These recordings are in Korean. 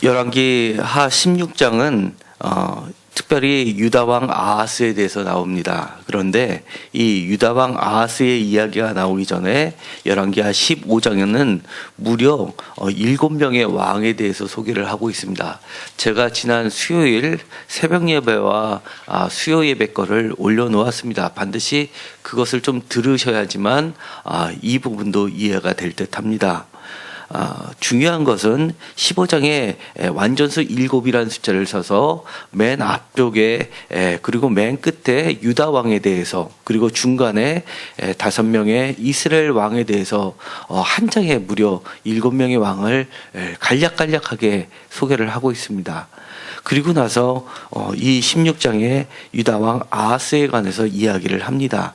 열왕기 하 16장은 특별히 유다왕 아하스에 대해서 나옵니다. 그런데 이 유다왕 아하스의 이야기가 나오기 전에 열왕기 하 15장에는 무려 7명의 왕에 대해서 소개를 하고 있습니다. 제가 지난 수요일 새벽 예배와 수요 예배 거를 올려놓았습니다. 반드시 그것을 좀 들으셔야지만 이 부분도 이해가 될 듯합니다. 중요한 것은 15장에 완전수 7이라는 숫자를 써서 맨 앞쪽에 그리고 맨 끝에 유다 왕에 대해서 그리고 중간에 5명의 이스라엘 왕에 대해서 한 장에 무려 7명의 왕을 간략간략하게 소개를 하고 있습니다. 그리고 나서 이 16장에 유다 왕 아하스에 관해서 이야기를 합니다.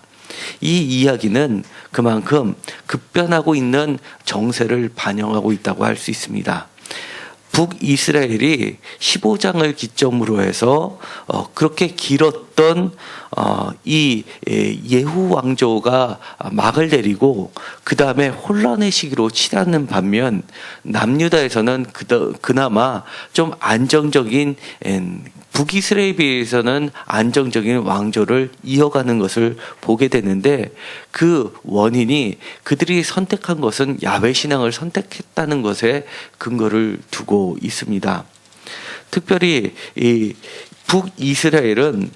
이 이야기는 그만큼 급변하고 있는 정세를 반영하고 있다고 할 수 있습니다. 북이스라엘이 15장을 기점으로 해서 그렇게 길었던 이 예후 왕조가 막을 내리고 그 다음에 혼란의 시기로 치닫는 반면 남유다에서는 그나마 좀 안정적인 북이스라엘에 비해서는 안정적인 왕조를 이어가는 것을 보게 되는데 그 원인이 그들이 선택한 것은 야훼 신앙을 선택했다는 것에 근거를 두고 있습니다. 특별히 이 북이스라엘은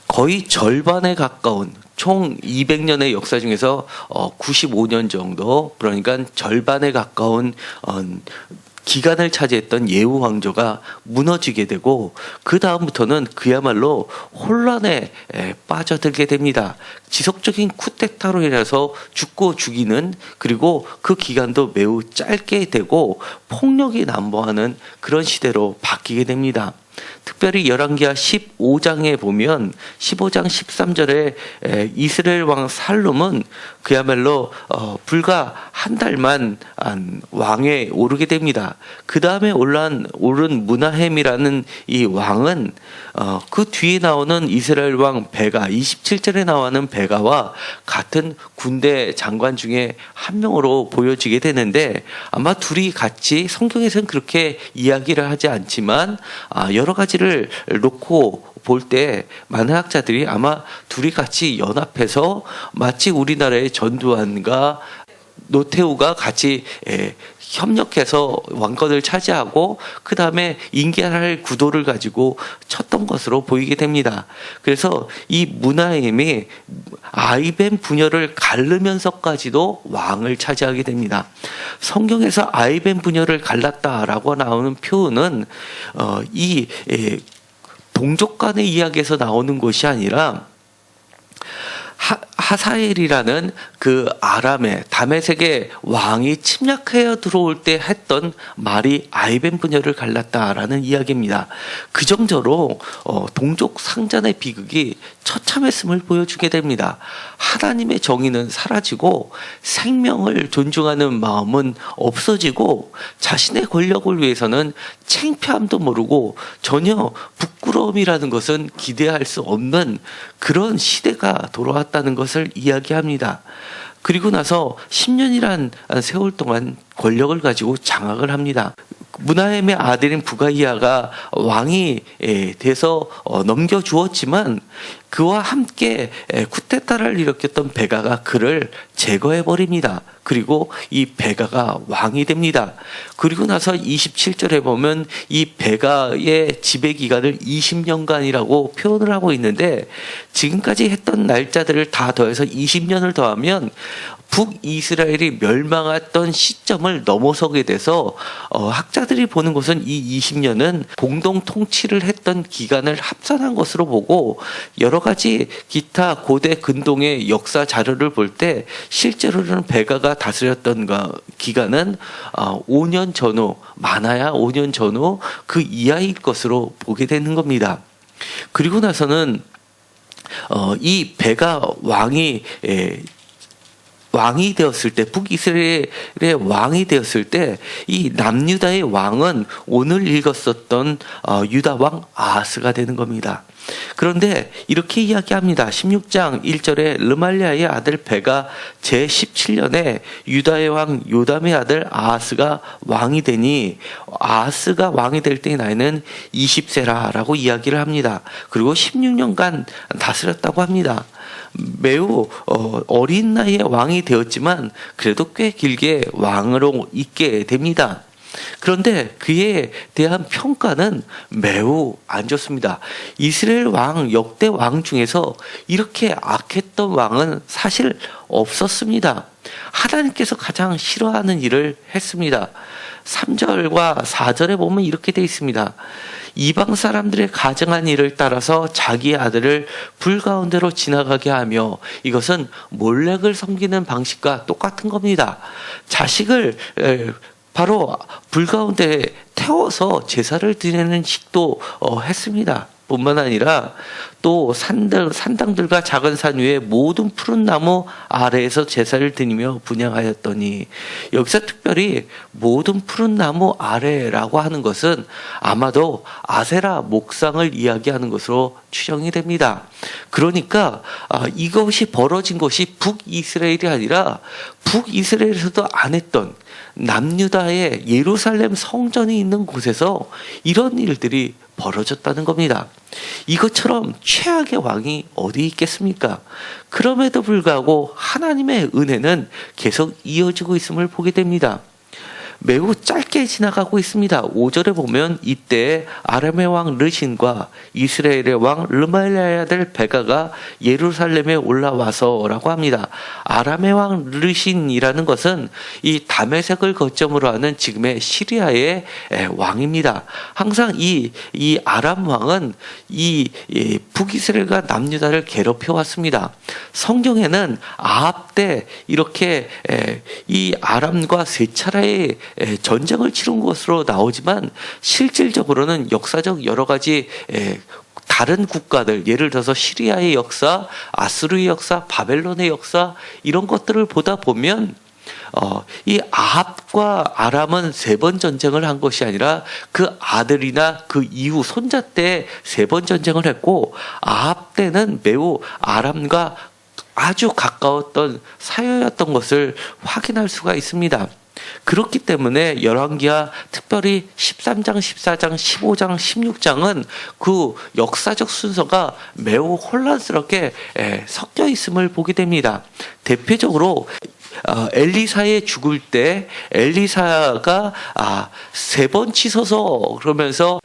거의 절반에 가까운 총 200년의 역사 중에서 95년 정도, 그러니까 절반에 가까운 기간을 차지했던 예후 왕조가 무너지게 되고 그 다음부터는 그야말로 혼란에 빠져들게 됩니다. 지속적인 쿠데타로 인해서 죽고 죽이는, 그리고 그 기간도 매우 짧게 되고 폭력이 난무하는 그런 시대로 바뀌게 됩니다. 특별히 열왕기하 15장에 보면 15장 13절에 이스라엘 왕 살룸은 그야말로 불과 한 달만 왕에 오르게 됩니다. 그 다음에 오른 므나헴이라는 이 왕은 그 뒤에 나오는 이스라엘 왕 베가, 27절에 나오는 베가와 같은 군대 장관 중에 한 명으로 보여지게 되는데, 아마 둘이 같이 성경에서는 그렇게 이야기를 하지 않지만 여러 가지를 놓고 볼 때 많은 학자들이 아마 둘이 같이 연합해서 마치 우리나라의 전두환과 노태우가 같이 협력해서 왕권을 차지하고 그 다음에 인계할 구도를 가지고 쳤던 것으로 보이게 됩니다. 그래서 이 므나헴이 아이벤 부녀를 가르면서까지도 왕을 차지하게 됩니다. 성경에서 아이벤 부녀를 갈랐다라고 나오는 표현은 이 동족 간의 이야기에서 나오는 것이 아니라 하사엘이라는 그 아람의 다메섹의 왕이 침략하여 들어올 때 했던 말이 아이벤 부녀를 갈랐다라는 이야기입니다. 그 정도로 동족 상잔의 비극이 처참했음을 보여주게 됩니다. 하나님의 정의는 사라지고 생명을 존중하는 마음은 없어지고 자신의 권력을 위해서는 창피함도 모르고 전혀 부끄러움이라는 것은 기대할 수 없는 그런 시대가 돌아왔다는 것을 이야기합니다. 그리고 나서 10년이란 세월 동안 권력을 가지고 장악을 합니다. 므나헴의 아들인 부가이아가 왕이 돼서 넘겨주었지만 그와 함께 쿠데타를 일으켰던 베가가 그를 제거해버립니다. 그리고 이 베가가 왕이 됩니다. 그리고 나서 27절에 보면 이 베가의 지배 기간을 20년간이라고 표현을 하고 있는데, 지금까지 했던 날짜들을 다 더해서 20년을 더하면 북이스라엘이 멸망했던 시점을 넘어서게 돼서 학자들이 보는 것은 이 20년은 공동 통치를 했던 기간을 합산한 것으로 보고, 여러 가지 기타 고대 근동의 역사 자료를 볼 때 실제로는 베가가 다스렸던 기간은 5년 전후, 많아야 5년 전후 그 이하일 것으로 보게 되는 겁니다. 그리고 나서는 이 베가 왕이 되었을 때, 북이스라엘의 왕이 되었을 때 이 남유다의 왕은 오늘 읽었었던 유다 왕 아하스가 되는 겁니다. 그런데 이렇게 이야기합니다. 16장 1절에 르말리아의 아들 베가 제17년에 유다의 왕 요담의 아들 아하스가 왕이 되니 아하스가 왕이 될 때의 나이는 20세라라고 이야기를 합니다. 그리고 16년간 다스렸다고 합니다. 매우 어린 나이에 왕이 되었지만 그래도 꽤 길게 왕으로 있게 됩니다. 그런데 그에 대한 평가는 매우 안 좋습니다. 이스라엘 왕, 역대 왕 중에서 이렇게 악했던 왕은 사실 없었습니다. 하나님께서 가장 싫어하는 일을 했습니다. 3절과 4절에 보면 이렇게 되어 있습니다. 이방 사람들의 가증한 일을 따라서 자기 아들을 불 가운데로 지나가게 하며, 이것은 몰렉을 섬기는 방식과 똑같은 겁니다. 자식을 바로 불 가운데 태워서 제사를 드리는 식도 했습니다. 뿐만 아니라 또 산당들과 작은 산 위에 모든 푸른 나무 아래에서 제사를 드리며 분향하였더니, 여기서 특별히 모든 푸른 나무 아래라고 하는 것은 아마도 아세라 목상을 이야기하는 것으로 추정이 됩니다. 그러니까 이것이 벌어진 것이 북이스라엘이 아니라 북이스라엘에서도 안 했던 남유다의 예루살렘 성전이 있는 곳에서 이런 일들이 벌어졌다는 겁니다. 이것처럼 최악의 왕이 어디 있겠습니까? 그럼에도 불구하고 하나님의 은혜는 계속 이어지고 있음을 보게 됩니다. 매우 짧게 지나가고 있습니다. 5절에 보면 이때 아람의 왕 르신과 이스라엘의 왕 르말리아의 아들 베가가 예루살렘에 올라와서라고 합니다. 아람의 왕 르신이라는 것은 이 다메섹을 거점으로 하는 지금의 시리아의 왕입니다. 항상 이 아람 왕은 이 북이스라엘과 남유다를 괴롭혀 왔습니다. 성경에는 아합 때 이렇게 이 아람과 세 차례의 전쟁을 치른 것으로 나오지만 실질적으로는 역사적 여러 가지 다른 국가들, 예를 들어서 시리아의 역사, 아수르의 역사, 바벨론의 역사, 이런 것들을 보다 보면 이 아합과 아람은 3번 전쟁을 한 것이 아니라 그 아들이나 그 이후 손자 때 3번 전쟁을 했고, 아합 때는 매우 아람과 아주 가까웠던 사이였던 것을 확인할 수가 있습니다. 그렇기 때문에 열왕기하 특별히 13장, 14장, 15장, 16장은 그 역사적 순서가 매우 혼란스럽게 섞여 있음을 보게 됩니다. 대표적으로 엘리사의 죽을 때 엘리사가 3번 치서서 그러면서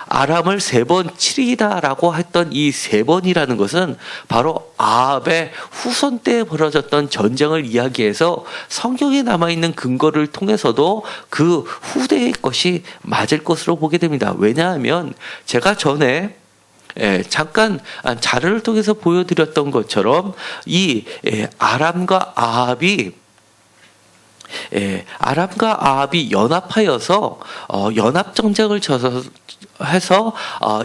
아람을 3번 치리다라고 했던 이 3번이라는 것은 바로 아합의 후손 때 벌어졌던 전쟁을 이야기해서 성경에 남아있는 근거를 통해서도 그 후대의 것이 맞을 것으로 보게 됩니다. 왜냐하면 제가 전에 잠깐 자료를 통해서 보여드렸던 것처럼 이 아람과 아합이 연합하여서 연합전쟁을 해서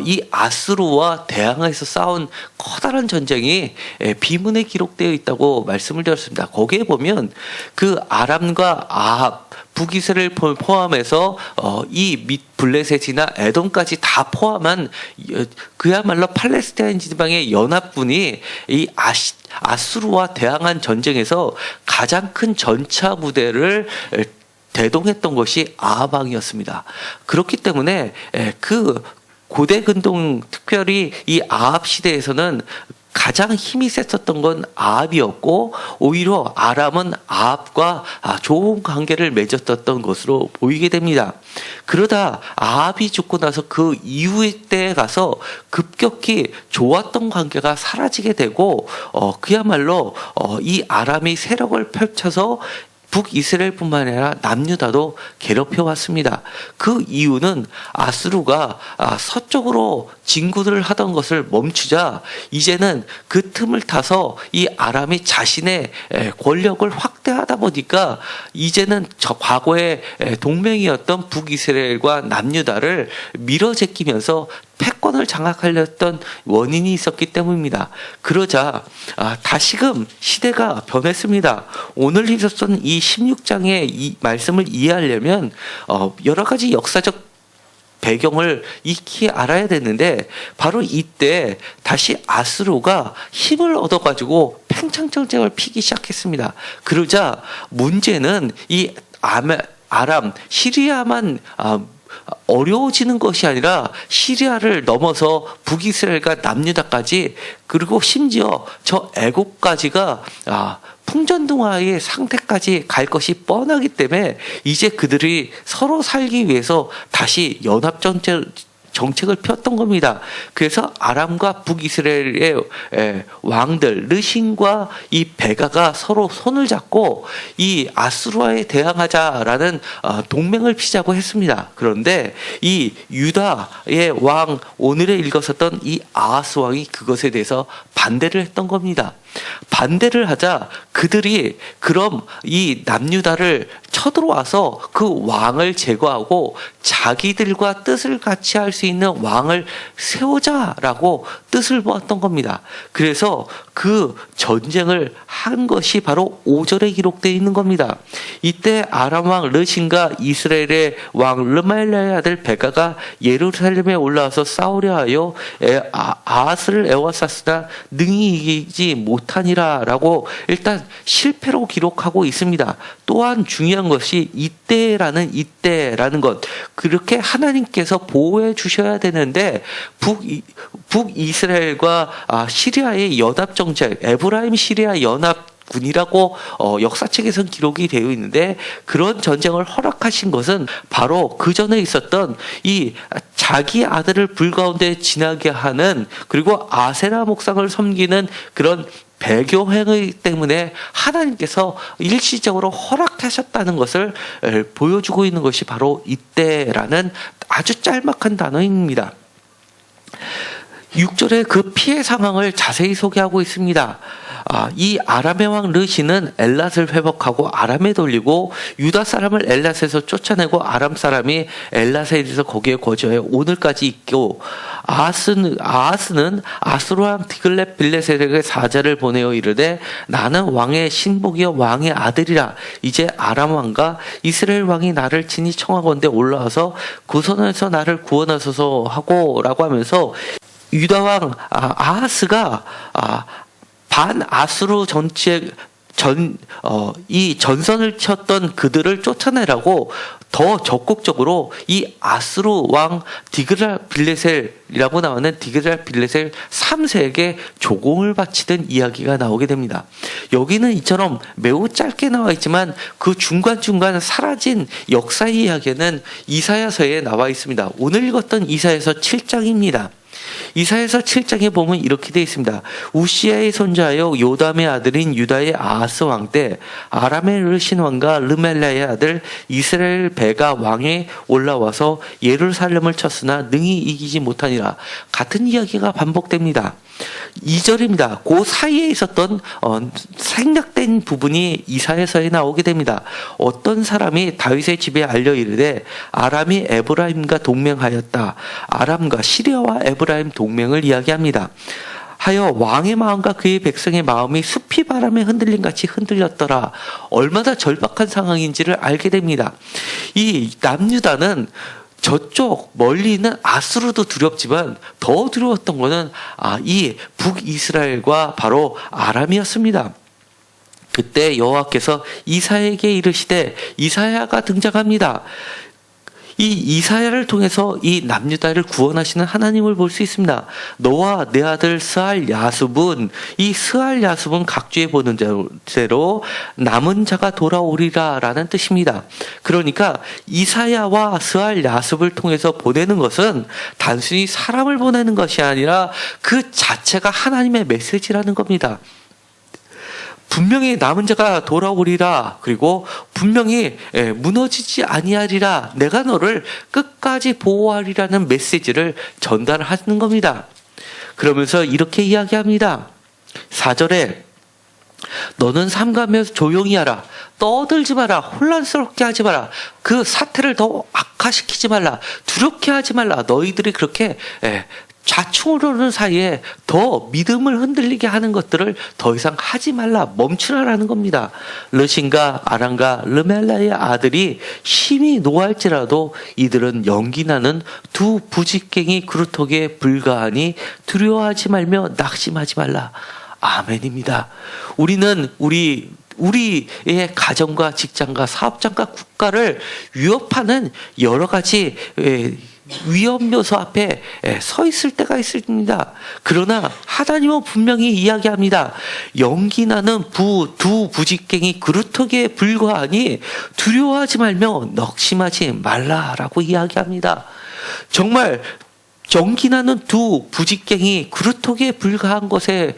이 아수르와 대항해서 싸운 커다란 전쟁이 비문에 기록되어 있다고 말씀을 드렸습니다. 거기에 보면 그 아람과 아합, 북이스라엘 포함해서 이 및 블레셋이나 에돔까지 다 포함한 그야말로 팔레스타인 지방의 연합군이 이 아수르와 대항한 전쟁에서 가장 큰 전차 부대를 대동했던 것이 아합 왕이었습니다. 그렇기 때문에 그 고대 근동, 특별히 이 아합 시대에서는 가장 힘이 셌었던 건 아합이었고, 오히려 아람은 아합과 좋은 관계를 맺었던 것으로 보이게 됩니다. 그러다 아합이 죽고 나서 그 이후의 때에 가서 급격히 좋았던 관계가 사라지게 되고, 그야말로 이 아람이 세력을 펼쳐서 북이스라엘뿐만 아니라 남유다도 괴롭혀 왔습니다. 그 이유는 아수르가 서쪽으로 진군을 하던 것을 멈추자 이제는 그 틈을 타서 이 아람이 자신의 권력을 확대하다 보니까 이제는 저 과거의 동맹이었던 북이스라엘과 남유다를 밀어제끼면서 패권을 장악하려던 원인이 있었기 때문입니다. 그러자 다시금 시대가 변했습니다. 오늘 있었던 이 16장의 이 말씀을 이해하려면 여러 가지 역사적 배경을 익히 알아야 되는데 바로 이때 다시 아수르가 힘을 얻어가지고 팽창전쟁을 피기 시작했습니다. 그러자 문제는 이 아람, 시리아만 어려워지는 것이 아니라 시리아를 넘어서 북이스라엘과 남유다까지 그리고 심지어 저 애국까지가 풍전등화의 상태까지 갈 것이 뻔하기 때문에 이제 그들이 서로 살기 위해서 다시 정책을 폈던 겁니다. 그래서 아람과 북이스라엘의 왕들 르신과 이 베가가 서로 손을 잡고 이 아수르와에 대항하자라는 동맹을 피자고 했습니다. 그런데 이 유다의 왕 오늘에 읽었었던 이 아하스 왕이 그것에 대해서 반대를 했던 겁니다. 반대를 하자 그들이 그럼 이 남유다를 쳐들어와서 그 왕을 제거하고 자기들과 뜻을 같이 할 수 있는 왕을 세우자라고 뜻을 보았던 겁니다. 그래서 그 전쟁을 한 것이 바로 5절에 기록되어 있는 겁니다. 이때 아람 왕 르신과 이스라엘의 왕 르말랴의 아들 베가가 예루살렘에 올라와서 싸우려 하여 아하스를 에워쌌으나 능히 이기지 못하니라라고 일단 실패로 기록하고 있습니다. 또한 중요한 것이 이때라는 것, 그렇게 하나님께서 보호해 주셔야 되는데 북이스라엘과 시리아의 연합 정책, 에브라임 시리아 연합 군이라고 역사책에선 기록이 되어 있는데 그런 전쟁을 허락하신 것은 바로 그 전에 있었던 이 자기 아들을 불 가운데 지나게 하는 그리고 아세라 목상을 섬기는 그런 배교행위 때문에 하나님께서 일시적으로 허락하셨다는 것을 보여주고 있는 것이 바로 이때라는 아주 짤막한 단어입니다. 6절에 그 피해 상황을 자세히 소개하고 있습니다. 이 아람의 왕 르신은 엘랏을 회복하고 아람에 돌리고 유다 사람을 엘랏에서 쫓아내고 아람 사람이 엘랏에 대해서 거기에 거주해 오늘까지 있고 아하스는 아수르 왕 디글렛 빌레셀에게 사자를 보내어 이르되 나는 왕의 신복이여 왕의 아들이라 이제 아람 왕과 이스라엘 왕이 나를 친히 청하건대 올라와서 그 손에서 나를 구원하소서 하고라고 하면서 유다 왕 아하스가 반아수르 이 전선을 쳤던 그들을 쫓아내라고 더 적극적으로 이 아수르 왕 디그랄 빌레셀이라고 나오는 디그랄 빌레셀 3세에게 조공을 바치던 이야기가 나오게 됩니다. 여기는 이처럼 매우 짧게 나와 있지만 그 중간중간 사라진 역사의 이야기는 이사야서에 나와 있습니다. 오늘 읽었던 이사야서 7장입니다. 이사야서 7장에 보면 이렇게 되어 있습니다. 우시아의 손자여 요담의 아들인 유다의 아하스 왕 때 아람의 르신 왕과 르멜라의 아들 이스라엘 베가 왕에 올라와서 예루살렘을 쳤으나 능히 이기지 못하니라. 같은 이야기가 반복됩니다. 2절입니다. 그 사이에 있었던 생략된 부분이 이사야서에 나오게 됩니다. 어떤 사람이 다윗의 집에 알려 이르되 아람이 에브라임과 동맹하였다. 아람과 시리아와 에브라임 동맹을 이야기합니다. 하여 왕의 마음과 그의 백성의 마음이 숲이 바람에 흔들림 같이 흔들렸더라. 얼마나 절박한 상황인지를 알게 됩니다. 이 남유다는 저쪽 멀리 있는 아수르도 두렵지만 더 두려웠던 것은 이 북이스라엘과 바로 아람이었습니다. 그때 여호와께서 이사야에게 이르시되 이사야가 등장합니다. 이 이사야를 통해서 이 남유다를 구원하시는 하나님을 볼 수 있습니다. 너와 내 아들 스알 야숲은 이 스알 야숲은 각주에 보는 대로 남은 자가 돌아오리라 라는 뜻입니다. 그러니까 이사야와 스알 야숲을 통해서 보내는 것은 단순히 사람을 보내는 것이 아니라 그 자체가 하나님의 메시지라는 겁니다. 분명히 남은 자가 돌아오리라. 그리고 분명히 무너지지 아니하리라. 내가 너를 끝까지 보호하리라는 메시지를 전달하는 겁니다. 그러면서 이렇게 이야기합니다. 4절에 너는 삼가하면서 조용히 하라. 떠들지 마라. 혼란스럽게 하지 마라. 그 사태를 더 악화시키지 말라. 두렵게 하지 말라. 너희들이 그렇게 좌충우돌 사이에 더 믿음을 흔들리게 하는 것들을 더 이상 하지 말라, 멈추라라는 겁니다. 르신과 아람과 르멜라의 아들이 힘이 노할지라도 이들은 연기나는 두 부직갱이 그루터기에 불과하니 두려워하지 말며 낙심하지 말라. 아멘입니다. 우리는 우리의 가정과 직장과 사업장과 국가를 위협하는 여러 가지 위험 요소 앞에 서 있을 때가 있습니다. 그러나 하나님은 분명히 이야기합니다. 연기나는 두 부직갱이 그루터기에 불과하니 두려워하지 말며 낙심하지 말라라고 이야기합니다. 정말 연기나는 두 부직갱이 그루터기에 불과한 것에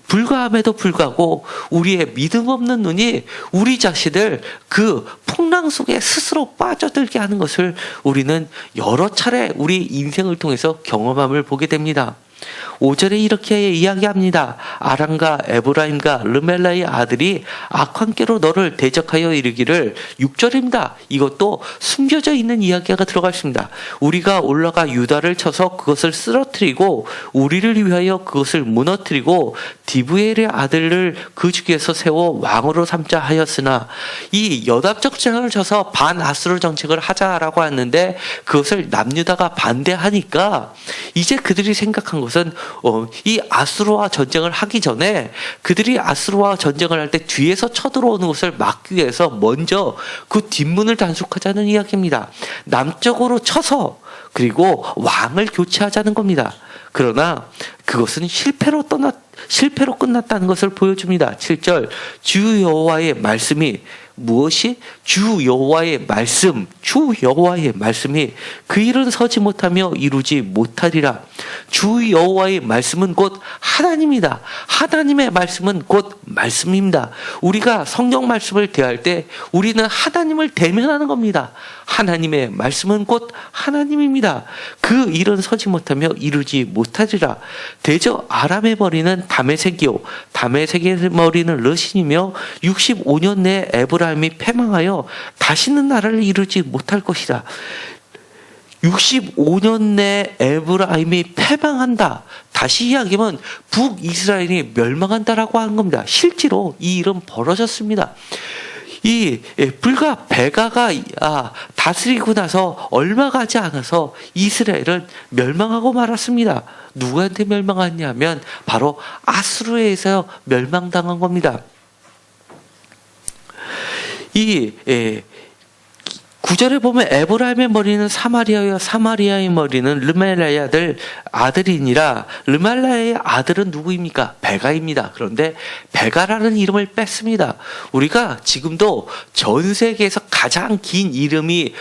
불과함에도 불구하고 우리의 믿음 없는 눈이 우리 자신을 그 풍랑 속에 스스로 빠져들게 하는 것을 우리는 여러 차례 우리 인생을 통해서 경험함을 보게 됩니다. 5절에 이렇게 이야기합니다. 아람과 에브라임과 르멜라의 아들이 악한께로 너를 대적하여 이르기를. 6절입니다. 이것도 숨겨져 있는 이야기가 들어가 있습니다. 우리가 올라가 유다를 쳐서 그것을 쓰러뜨리고 우리를 위하여 그것을 무너뜨리고 디브엘의 아들을 그 중에서 세워 왕으로 삼자 하였으나, 이 여답 정책을 쳐서 반아수르 정책을 하자라고 하는데 그것을 남유다가 반대하니까 이제 그들이 생각한 것은 이 아수르와 전쟁을 하기 전에 그들이 아수르와 전쟁을 할 때 뒤에서 쳐들어오는 것을 막기 위해서 먼저 그 뒷문을 단속하자는 이야기입니다. 남쪽으로 쳐서 그리고 왕을 교체하자는 겁니다. 그러나 그것은 실패로 끝났다는 것을 보여줍니다. 7절, 주 여호와의 말씀이 무엇이? 주 여호와의 말씀이 그 일은 서지 못하며 이루지 못하리라. 주 여호와의 말씀은 곧 하나님이다. 하나님의 말씀은 곧 말씀입니다. 우리가 성경 말씀을 대할 때 우리는 하나님을 대면하는 겁니다. 하나님의 말씀은 곧 하나님입니다. 그 일은 서지 못하며 이루지 못하리라. 대저 아람의 머리는 다메섹이요 다메섹의 머리는 르신이며 65년 내에 에브라임이 패망하여 다시는 나라를 이루지 못할 것이다. 65년 내에 에브라임이 패망한다. 다시 이야기하면 북이스라엘이 멸망한다라고 하는 겁니다. 실제로 이 일은 벌어졌습니다. 불과 베가가 다스리고 나서 얼마 가지 않아서 이스라엘은 멸망하고 말았습니다. 누구한테 멸망했냐면 바로 아수르에 의해서 멸망당한 겁니다. 9절에 보면 에브라임의 머리는 사마리아여 사마리아의 머리는 르멜라의 아들이니라. 르멜라의 아들은 누구입니까? 베가입니다. 그런데 베가라는 이름을 뺐습니다. 우리가 지금도 전 세계에서 가장 긴 이름이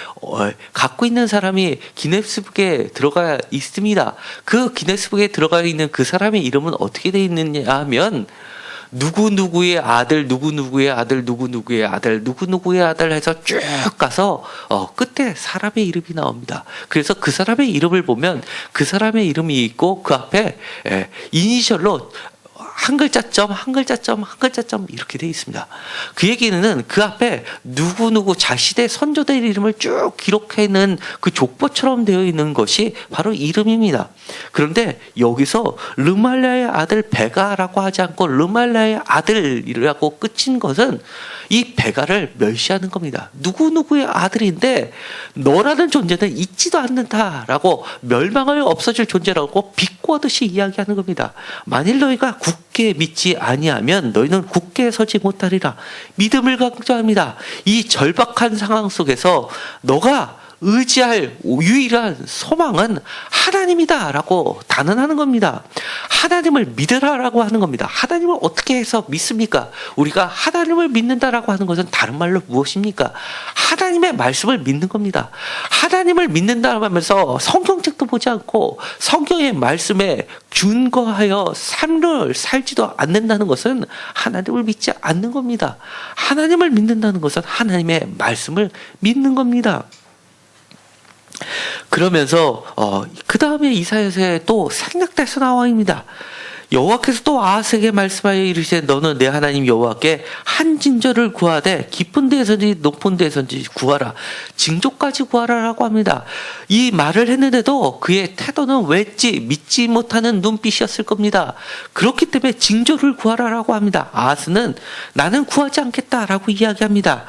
갖고 있는 사람이 기네스북에 들어가 있습니다. 그 기네스북에 들어가 있는 그 사람의 이름은 어떻게 되어 있느냐 하면 누구누구의 아들, 누구누구의 아들, 누구누구의 아들, 누구누구의 아들 해서 쭉 가서 끝에 사람의 이름이 나옵니다. 그래서 그 사람의 이름을 보면 그 사람의 이름이 있고 그 앞에 이니셜로 한 글자점, 한 글자점, 한 글자점 이렇게 되어 있습니다. 그 얘기는 그 앞에 누구누구 자신의 선조들 이름을 쭉 기록해놓은 그 족보처럼 되어 있는 것이 바로 이름입니다. 그런데 여기서 르말라의 아들 베가라고 하지 않고 르말라의 아들이라고 끝인 것은 이 베가를 멸시하는 겁니다. 누구누구의 아들인데 너라는 존재는 있지도 않는다라고 멸망을 없어질 존재라고 비꼬듯이 이야기하는 겁니다. 만일 너희가 굳게 믿지 아니하면 너희는 굳게 서지 못하리라. 믿음을 강조합니다. 이 절박한 상황 속에서 너가 의지할 유일한 소망은 하나님이다라고 단언하는 겁니다. 하나님을 믿으라라고 하는 겁니다. 하나님을 어떻게 해서 믿습니까? 우리가 하나님을 믿는다라고 하는 것은 다른 말로 무엇입니까? 하나님의 말씀을 믿는 겁니다. 하나님을 믿는다고 하면서 성경책도 보지 않고 성경의 말씀에 준거하여 삶을 살지도 않는다는 것은 하나님을 믿지 않는 겁니다. 하나님을 믿는다는 것은 하나님의 말씀을 믿는 겁니다. 그러면서 그 다음에 이사야서에 또 생략돼서 나와입니다. 여호와께서 또 아하스에게 말씀하여 이르시되 너는 내 하나님 여호와께 한 징조를 구하되 깊은 데에서든지 높은 데에서든지 구하라. 징조까지 구하라라고 합니다. 이 말을 했는데도 그의 태도는 왠지 믿지 못하는 눈빛이었을 겁니다. 그렇기 때문에 징조를 구하라라고 합니다. 아하스는 나는 구하지 않겠다라고 이야기합니다.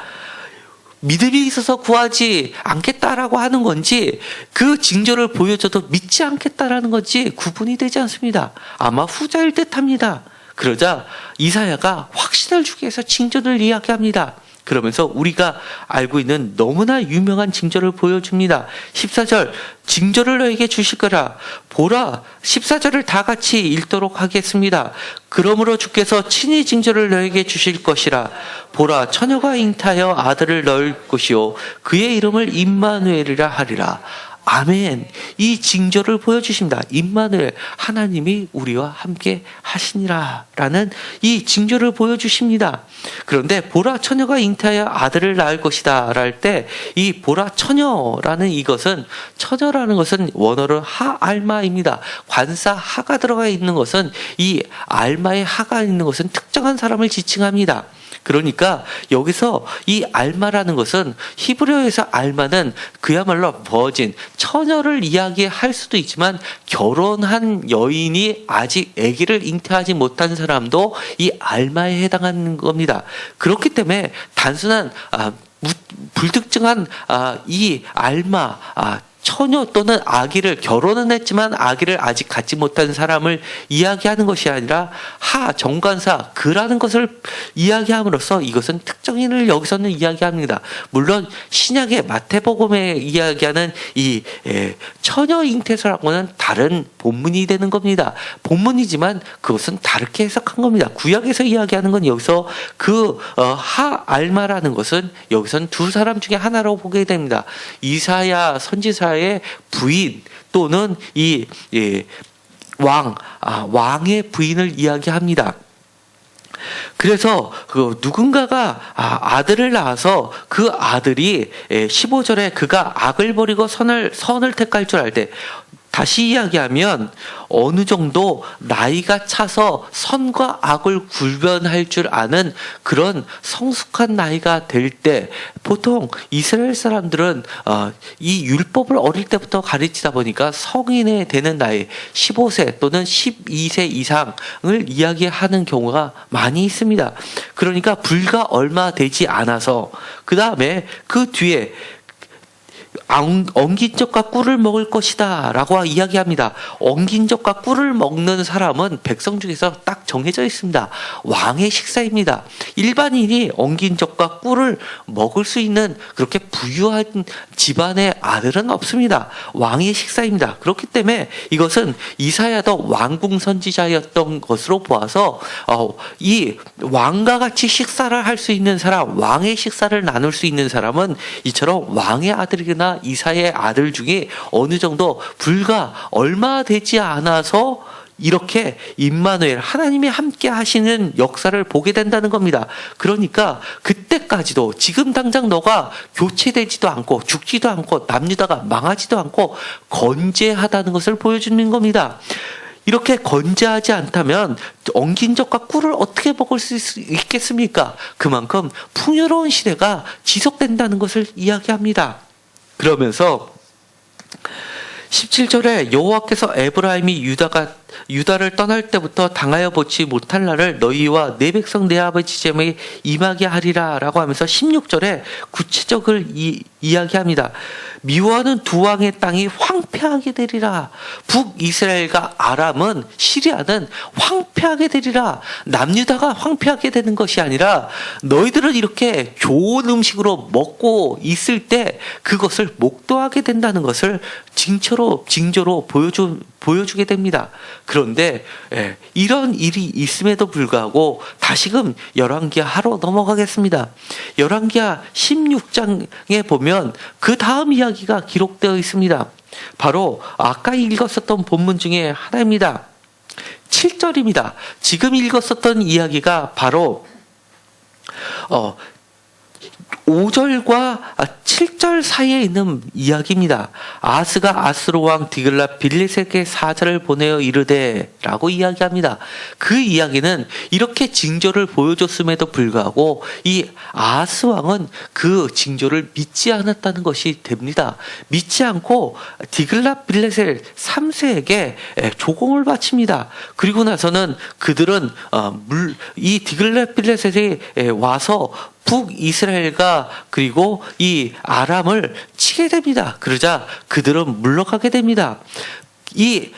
믿음이 있어서 구하지 않겠다라고 하는 건지 그 징조를 보여줘도 믿지 않겠다라는 건지 구분이 되지 않습니다. 아마 후자일 듯합니다. 그러자 이사야가 확신을 주기 위해서 징조를 이야기합니다. 그러면서 우리가 알고 있는 너무나 유명한 징조를 보여줍니다. 14절 징조를 너에게 주실 거라. 보라 14절을 다 같이 읽도록 하겠습니다. 그러므로 주께서 친히 징조를 너에게 주실 것이라. 보라 처녀가 잉타하여 아들을 낳을 것이요 그의 이름을 임마누엘이라 하리라. 아멘. 이 징조를 보여주십니다. 임마누엘 하나님이 우리와 함께 하시니라 라는 이 징조를 보여주십니다. 그런데 보라 처녀가 잉태하여 아들을 낳을 것이다 랄 때 이 보라 처녀라는 이것은 처녀라는 것은 원어로 하알마입니다. 관사 하가 들어가 있는 것은 이 알마의 하가 있는 것은 특정한 사람을 지칭합니다. 그러니까 여기서 이 알마라는 것은 히브리어에서 알마는 그야말로 버진, 처녀를 이야기할 수도 있지만 결혼한 여인이 아직 아기를 잉태하지 못한 사람도 이 알마에 해당하는 겁니다. 그렇기 때문에 단순한 불특정한 이 알마 처녀 또는 아기를 결혼은 했지만 아기를 아직 갖지 못한 사람을 이야기하는 것이 아니라 정관사 그라는 것을 이야기함으로써 이것은 특정인을 여기서는 이야기합니다. 물론 신약의 마태복음에 이야기하는 이 처녀 잉태서라고는 다른 본문이 되는 겁니다. 본문이지만 그것은 다르게 해석한 겁니다. 구약에서 이야기하는 건 여기서 하알마라는 것은 여기선 두 사람 중에 하나로 보게 됩니다. 이사야 선지사의 부인 또는 왕의 부인을 이야기합니다. 그래서 누군가가 아들을 낳아서 그 아들이 15절에 그가 악을 버리고 선을 택할 줄 알 때 다시 이야기하면 어느 정도 나이가 차서 선과 악을 구별할 줄 아는 그런 성숙한 나이가 될 때 보통 이스라엘 사람들은 이 율법을 어릴 때부터 가르치다 보니까 성인이 되는 나이 15세 또는 12세 이상을 이야기하는 경우가 많이 있습니다. 그러니까 불과 얼마 되지 않아서 그 다음에 그 뒤에 엉긴 젖과 꿀을 먹을 것이다 라고 이야기합니다. 엉긴 젖과 꿀을 먹는 사람은 백성 중에서 딱 정해져 있습니다. 왕의 식사입니다. 일반인이 엉긴 젖과 꿀을 먹을 수 있는 그렇게 부유한 집안의 아들은 없습니다. 왕의 식사입니다. 그렇기 때문에 이것은 이사야도 왕궁 선지자였던 것으로 보아서 이 왕과 같이 식사를 할 수 있는 사람, 왕의 식사를 나눌 수 있는 사람은 이처럼 왕의 아들이나 이사야의 아들 중에 어느 정도 불과 얼마 되지 않아서 이렇게 임마누엘 하나님이 함께 하시는 역사를 보게 된다는 겁니다. 그러니까 그때까지도 지금 당장 너가 교체되지도 않고 죽지도 않고 남유다가 망하지도 않고 건재하다는 것을 보여주는 겁니다. 이렇게 건재하지 않다면 엉긴 젖과 꿀을 어떻게 먹을 수 있겠습니까? 그만큼 풍요로운 시대가 지속된다는 것을 이야기합니다. 그러면서 17절에 여호와께서 에브라임이 유다를 떠날 때부터 당하여 보지 못할 날을 너희와 내 백성 내 아버지 잼에 임하게 하리라 라고 하면서 16절에 구체적을 이야기합니다. 미워하는 두 왕의 땅이 황폐하게 되리라. 북이스라엘과 아람은 시리아는 황폐하게 되리라. 남유다가 황폐하게 되는 것이 아니라 너희들은 이렇게 좋은 음식으로 먹고 있을 때 그것을 목도하게 된다는 것을 징조로 보여주게 됩니다. 그런데 이런 일이 있음에도 불구하고 다시금 열왕기하로 넘어가겠습니다. 열왕기하 16장에 보면 그 다음 이야기가 기록되어 있습니다. 바로 아까 읽었었던 본문 중에 하나입니다. 7절입니다. 지금 읽었었던 이야기가 바로 5절과 7절 사이에 있는 이야기입니다. 아하스가 아수르 왕 디글랏 빌레셋에게 사자를 보내어 이르되 라고 이야기합니다. 그 이야기는 이렇게 징조를 보여줬음에도 불구하고 이 아하스 왕은 그 징조를 믿지 않았다는 것이 됩니다. 믿지 않고 디글랏 빌레셋 3세에게 조공을 바칩니다. 그리고 나서는 그들은 이 디글랏 빌레셋이 와서 북이스라엘과 그리고 이 아람을 치게 됩니다. 그러자 그들은 물러가게 됩니다. 이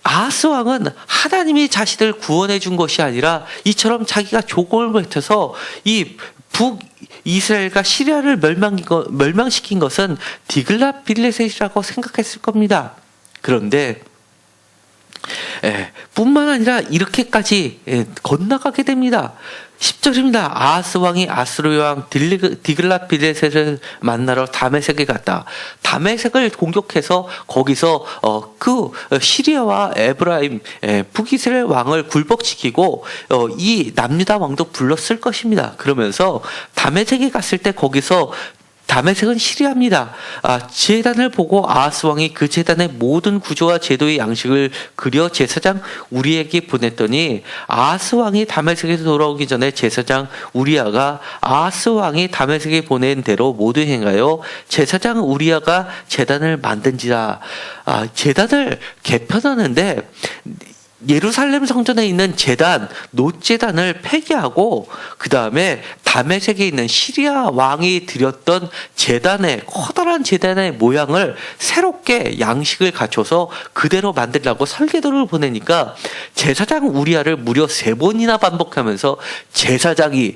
아하스 왕은 하나님이 자신을 구원해 준 것이 아니라 이처럼 자기가 조공을 뱉어서 이 북이스라엘과 시리아를 멸망시킨 것은 디글랏 빌레셋이라고 생각했을 겁니다. 그런데 뿐만 아니라 이렇게까지 건너가게 됩니다. 10절입니다. 아하스 왕이 아수르 왕 디글랏 빌레셋을 만나러 다메섹에 갔다. 다메섹을 공격해서 거기서 그 시리아와 에브라임 북이스라엘 왕을 굴복시키고 이 남유다 왕도 불렀을 것입니다. 그러면서 다메섹에 갔을 때 거기서 다메섹은 시리아입니다. 제단을 보고 아하스 왕이 그 제단의 모든 구조와 제도의 양식을 그려 제사장 우리에게 보냈더니 아하스 왕이 다메섹에서 돌아오기 전에 제사장 우리아가 아하스 왕이 다메섹에 보낸 대로 모두 행하여 제사장 우리아가 제단을 만든지라. 제단을 개편하는데 예루살렘 성전에 있는 제단, 놋제단을 폐기하고 그 다음에 다메섹에 있는 시리아 왕이 드렸던 제단의 커다란 제단의 모양을 새롭게 양식을 갖춰서 그대로 만들라고 설계도를 보내니까 제사장 우리아를 무려 3번이나 반복하면서 제사장이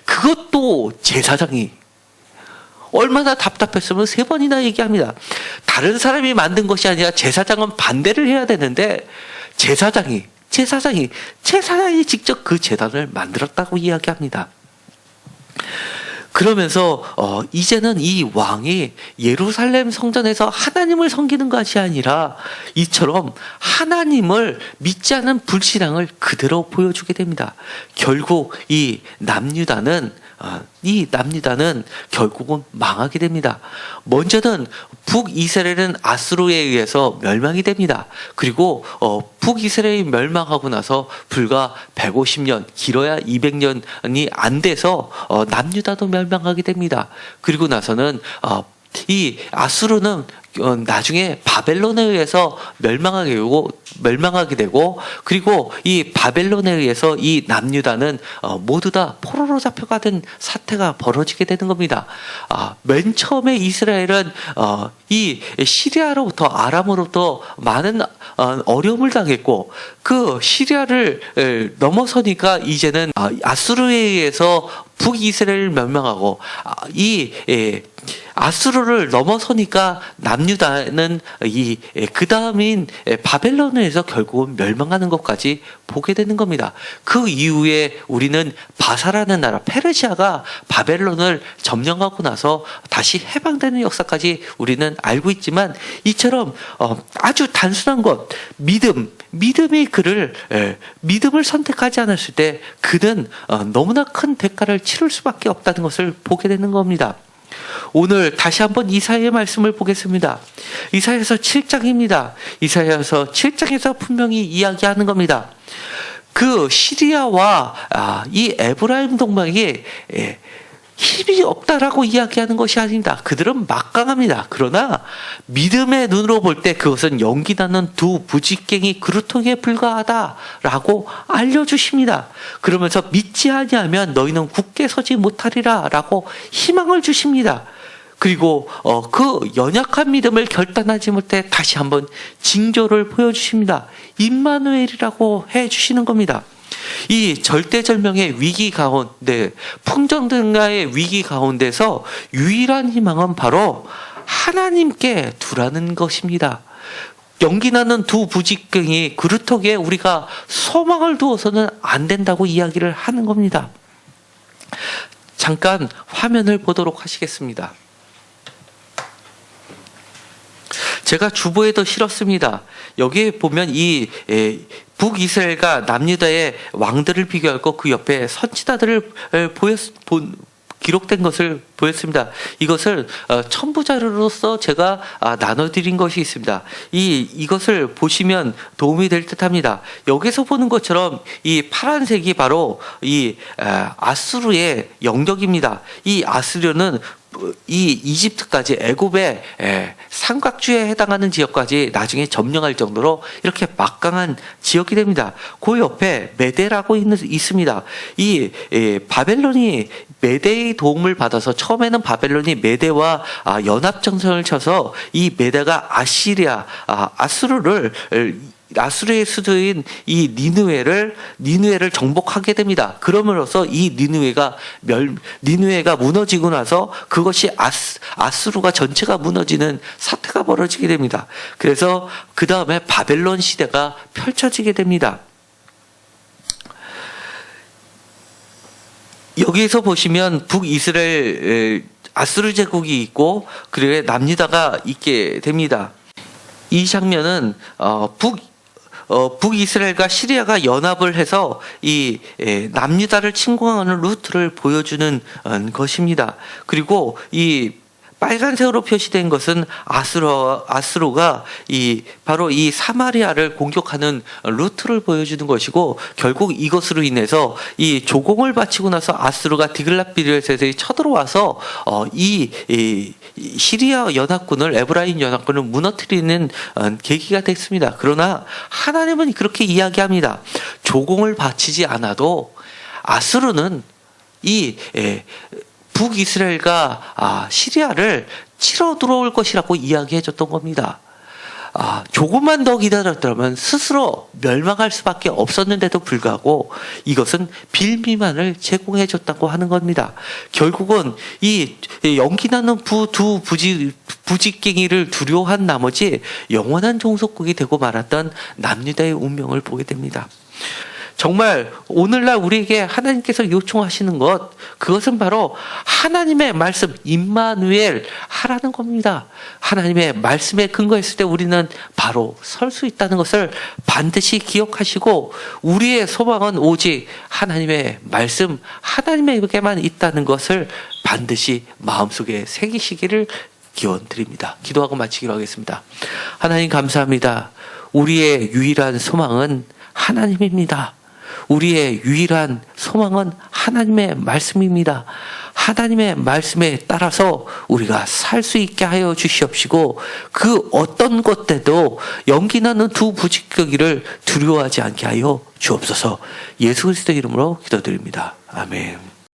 그것도 제사장이 얼마나 답답했으면 3번이나 얘기합니다. 다른 사람이 만든 것이 아니라 제사장은 반대를 해야 되는데 제사장이 직접 그 제단을 만들었다고 이야기합니다. 그러면서 이제는 이 왕이 예루살렘 성전에서 하나님을 섬기는 것이 아니라 이처럼 하나님을 믿지 않은 불신앙을 그대로 보여주게 됩니다. 결국 이 남유다는 결국은 망하게 됩니다. 먼저는 북이스라엘은 아수르에 의해서 멸망이 됩니다. 그리고 북이스라엘이 멸망하고 나서 불과 150년, 길어야 200년이 안 돼서 남유다도 멸망하게 됩니다. 그리고 나서는 이 아수르는 나중에 바벨론에 의해서 멸망하게 되고 그리고 이 바벨론에 의해서 이 남유다는 모두 다 포로로 잡혀가는 사태가 벌어지게 되는 겁니다. 맨 처음에 이스라엘은 이 시리아로부터 아람으로부터 많은 어려움을 당했고 그 시리아를 넘어서니까 이제는 아수르에 의해서 북이스라엘을 멸망하고 아수르를 넘어서니까 남유다는 그 다음인 바벨론에서 결국은 멸망하는 것까지 보게 되는 겁니다. 그 이후에 우리는 바사라는 나라 페르시아가 바벨론을 점령하고 나서 다시 해방되는 역사까지 우리는 알고 있지만 이처럼 아주 단순한 것 믿음을 선택하지 않았을 때 그는 너무나 큰 대가를 치를 수밖에 없다는 것을 보게 되는 겁니다. 오늘 다시 한번 이사야의 말씀을 보겠습니다. 이사야서 7장입니다. 이사야서 7장에서 분명히 이야기하는 겁니다. 그 시리아와 이 에브라임 동맹이 힘이 없다라고 이야기하는 것이 아닙니다. 그들은 막강합니다. 그러나 믿음의 눈으로 볼 때 그것은 연기나는 두 부직갱이 그루터기에 불과하다라고 알려주십니다. 그러면서 믿지 아니하면 너희는 굳게 서지 못하리라라고 희망을 주십니다. 그리고 그 연약한 믿음을 결단하지 못해 다시 한번 징조를 보여주십니다. 임마누엘이라고 해주시는 겁니다. 이 절대절명의 위기 가운데 풍정등가의 위기 가운데서 유일한 희망은 바로 하나님께 두라는 것입니다. 연기나는 두 부직갱이 그루터기에 우리가 소망을 두어서는 안 된다고 이야기를 하는 겁니다. 잠깐 화면을 보도록 하시겠습니다. 제가 주보에도 실었습니다. 여기에 보면 이 북이스라엘과 남유다의 왕들을 비교하고 그 옆에 선지자들을 기록된 것을 보였습니다. 이것을 첨부 자료로서 제가 나눠드린 것이 있습니다. 이것을 보시면 도움이 될 듯합니다. 여기서 보는 것처럼 이 파란색이 바로 이 아수르의 영역입니다. 이 아수르는 이 이집트까지 애굽의 삼각주에 해당하는 지역까지 나중에 점령할 정도로 이렇게 막강한 지역이 됩니다. 그 옆에 메데라고 있습니다. 이 바벨론이 메데의 도움을 받아서 처음에는 바벨론이 메데와 연합정선을 쳐서 이 메데가 아수르의 수도인 이 니느웨를 정복하게 됩니다. 그럼으로써 이 니느웨가 무너지고 나서 그것이 아수르가 전체가 무너지는 사태가 벌어지게 됩니다. 그래서 그 다음에 바벨론 시대가 펼쳐지게 됩니다. 여기에서 보시면 북이스라엘 아수르 제국이 있고 그리고 남유다가 있게 됩니다. 이 장면은 북이스라엘과 시리아가 연합을 해서 이 남유다를 침공하는 루트를 보여주는 것입니다. 그리고 이 빨간색으로 표시된 것은 아수르가 바로 이 사마리아를 공격하는 루트를 보여주는 것이고, 결국 이것으로 인해서 이 조공을 바치고 나서 아수르가 디글랏빌레셋에 쳐들어와서 이 시리아 연합군을, 에브라임 연합군을 무너뜨리는 계기가 됐습니다. 그러나 하나님은 그렇게 이야기합니다. 조공을 바치지 않아도 아수르는 이 북이스라엘과 시리아를 치러 들어올 것이라고 이야기해 줬던 겁니다. 조금만 더 기다렸다면 스스로 멸망할 수밖에 없었는데도 불구하고 이것은 빌미만을 제공해 줬다고 하는 겁니다. 결국은 이 연기나는 두 부직갱이를 두려워한 나머지 영원한 종속국이 되고 말았던 남유다의 운명을 보게 됩니다. 정말 오늘날 우리에게 하나님께서 요청하시는 것, 그것은 바로 하나님의 말씀, 임마누엘 하라는 겁니다. 하나님의 말씀에 근거했을 때 우리는 바로 설 수 있다는 것을 반드시 기억하시고, 우리의 소망은 오직 하나님의 말씀, 하나님에게만 있다는 것을 반드시 마음속에 새기시기를 기원드립니다. 기도하고 마치기로 하겠습니다. 하나님 감사합니다. 우리의 유일한 소망은 하나님입니다. 우리의 유일한 소망은 하나님의 말씀입니다. 하나님의 말씀에 따라서 우리가 살 수 있게 하여 주시옵시고, 그 어떤 것 때도 연기나는 두 부직격이를 두려워하지 않게 하여 주옵소서. 예수 그리스도 이름으로 기도드립니다. 아멘.